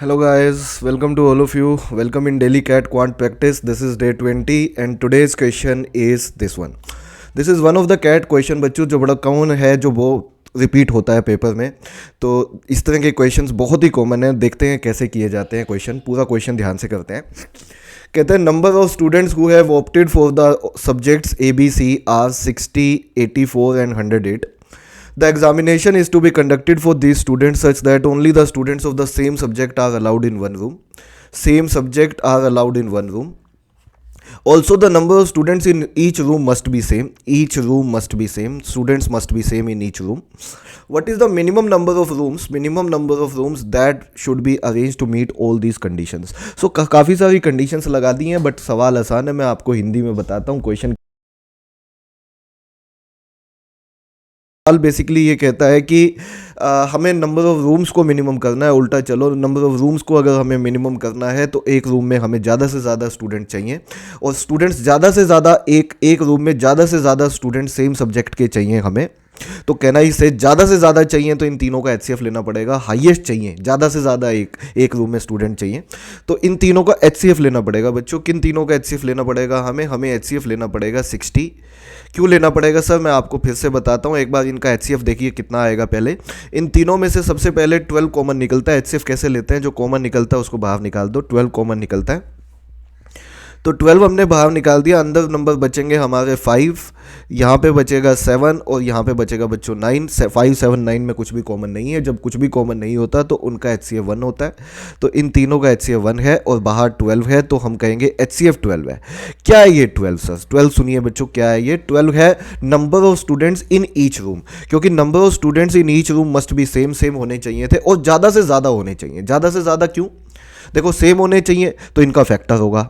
Hello guys, welcome to all of you. Welcome in Daily Cat Quant Practice. This is day 20 and today's question is this one. This is one of the cat question बच्चों जो बड़ा common है जो वो repeat होता है paper में. तो इस तरह के क्वेश्चंस बहुत ही कॉमन है. देखते हैं कैसे किए जाते हैं क्वेश्चन. पूरा क्वेश्चन ध्यान से करते हैं. कहते हैं number of students who have opted for the subjects A B C are 60, 84 and 108. The examination is to be conducted for these students such that only the students of the same subject are allowed in one room. Same subject are allowed in one room. Also, the number of students in each room must be same. Each room must be same. Students must be same in each room. What is the minimum number of rooms? Minimum number of rooms that should be arranged to meet all these conditions. So काफ़ी सारी conditions लगा दी हैं, but सवाल आसान है. मैं आपको हिंदी में बताता हूँ क्वेश्चन. बेसिकली ये कहता है कि हमें नंबर ऑफ़ रूम्स को मिनिमम करना है. उल्टा चलो, नंबर ऑफ़ रूम्स को अगर हमें मिनिमम करना है तो एक रूम में हमें ज़्यादा से ज़्यादा स्टूडेंट चाहिए और स्टूडेंट्स ज़्यादा से ज़्यादा एक रूम में ज़्यादा से ज़्यादा स्टूडेंट सेम सब्जेक्ट के चाहिए हमें. तो कहना ही से ज़्यादा से ज़्यादा चाहिए तो इन तीनों का HCF लेना पड़ेगा. हाईएस्ट चाहिए, ज़्यादा से ज़्यादा एक रूम में स्टूडेंट चाहिए तो इन तीनों का HCF लेना पड़ेगा. बच्चों किन तीनों का HCF लेना पड़ेगा? हमें HCF लेना पड़ेगा 60. क्यों लेना पड़ेगा सर? मैं आपको फिर से बताता हूँ. एक बार इनका HCF देखिए कितना आएगा. पहले इन तीनों में से सबसे पहले 12 कॉमन निकलता है. HCF कैसे लेते हैं? जो कॉमन निकलता है उसको बाहर निकाल दो. 12 कॉमन निकलता है तो 12 हमने बाहर निकाल दिया. अंदर नंबर बचेंगे हमारे 5, यहाँ पे बचेगा 7 और यहाँ पे बचेगा बच्चों 9. 5, 7, 9 में कुछ भी कॉमन नहीं है. जब कुछ भी कॉमन नहीं होता तो उनका HCF 1 होता है. तो इन तीनों का HCF 1 है और बाहर 12 है तो हम कहेंगे HCF 12 है. क्या है ये 12 सर? 12 सुनिए बच्चों, क्या है ये? 12 है number of students in each room. क्योंकि number of students in each room must भी सेम होने चाहिए थे और ज़्यादा से ज़्यादा होने चाहिए. ज़्यादा से ज़्यादा क्यों? देखो सेम होने चाहिए तो इनका फैक्टर होगा,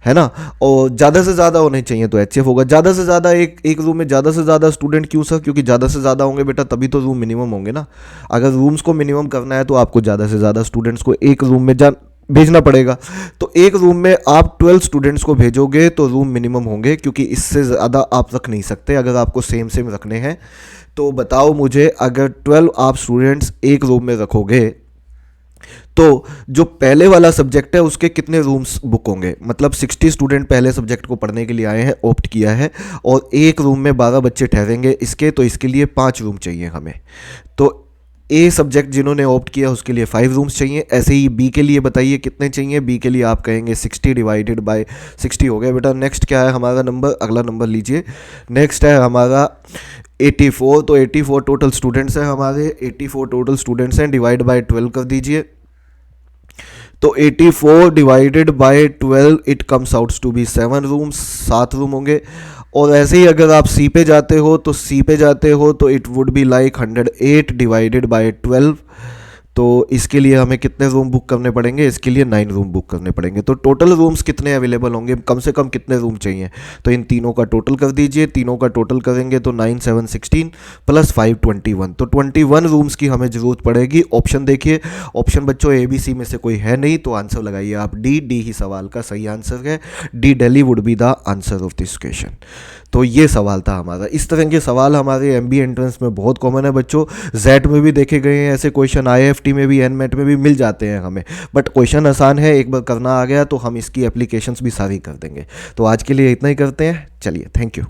है ना. और ज़्यादा से ज़्यादा होने चाहिए तो HCF होगा. ज़्यादा से ज़्यादा एक रूम में ज़्यादा से ज़्यादा स्टूडेंट क्यों सर? क्योंकि ज़्यादा से ज़्यादा होंगे बेटा तभी तो रूम मिनिमम होंगे ना. अगर रूम्स को मिनिमम करना है तो आपको ज़्यादा से ज़्यादा स्टूडेंट्स को एक रूम में भेजना पड़ेगा. तो एक रूम में आप 12 स्टूडेंट्स को भेजोगे तो रूम मिनिमम होंगे क्योंकि इससे ज़्यादा आप रख नहीं सकते अगर आपको सेम रखने हैं. तो बताओ मुझे, अगर 12 आप स्टूडेंट्स एक रूम में रखोगे तो जो पहले वाला सब्जेक्ट है उसके कितने रूम्स बुक होंगे? मतलब 60 स्टूडेंट पहले सब्जेक्ट को पढ़ने के लिए आए हैं, ऑप्ट किया है और एक रूम में 12 बच्चे ठहरेंगे इसके, तो इसके लिए 5 रूम चाहिए हमें. तो ए सब्जेक्ट जिन्होंने ऑप्ट किया उसके लिए 5 रूम्स चाहिए. ऐसे ही बी के लिए बताइए कितने चाहिए? बी के लिए आप कहेंगे 60 डिवाइडेड बाय 60 हो गया बेटा. नेक्स्ट क्या है हमारा नंबर? अगला नंबर लीजिए. नेक्स्ट है हमारा 84. तो 84 टोटल स्टूडेंट्स हैं हमारे. 84 टोटल स्टूडेंट्स हैं, डिवाइड बाय 12 कर दीजिए. तो 84 divided by 12 it comes out to be 7 rooms. 7 room होंगे. और ऐसे ही अगर आप सी पे जाते हो तो it would be like 108 divided by 12. तो इसके लिए हमें कितने रूम बुक करने पड़ेंगे? इसके लिए 9 रूम बुक करने पड़ेंगे. तो टोटल रूम्स कितने अवेलेबल होंगे? कम से कम कितने रूम चाहिए? तो इन तीनों का टोटल कर दीजिए. तीनों का टोटल करेंगे तो 9, 7, 16 प्लस 5, 21. तो 21 रूम्स की हमें ज़रूरत पड़ेगी. ऑप्शन देखिए. ऑप्शन बच्चों ABC में से कोई है नहीं तो आंसर लगाइए आप डी ही सवाल का सही आंसर है. D Delhi would be the answer of this question. तो ये सवाल था हमारा. इस तरह के सवाल हमारे MBA एंट्रेंस में बहुत कॉमन है बच्चों. जेट में भी देखे गए हैं ऐसे क्वेश्चन, IIFT में भी, NMAT में भी मिल जाते हैं हमें. बट क्वेश्चन आसान है, एक बार करना आ गया तो हम इसकी एप्लीकेशंस भी सारी कर देंगे. तो आज के लिए इतना ही करते हैं. चलिए, थैंक यू.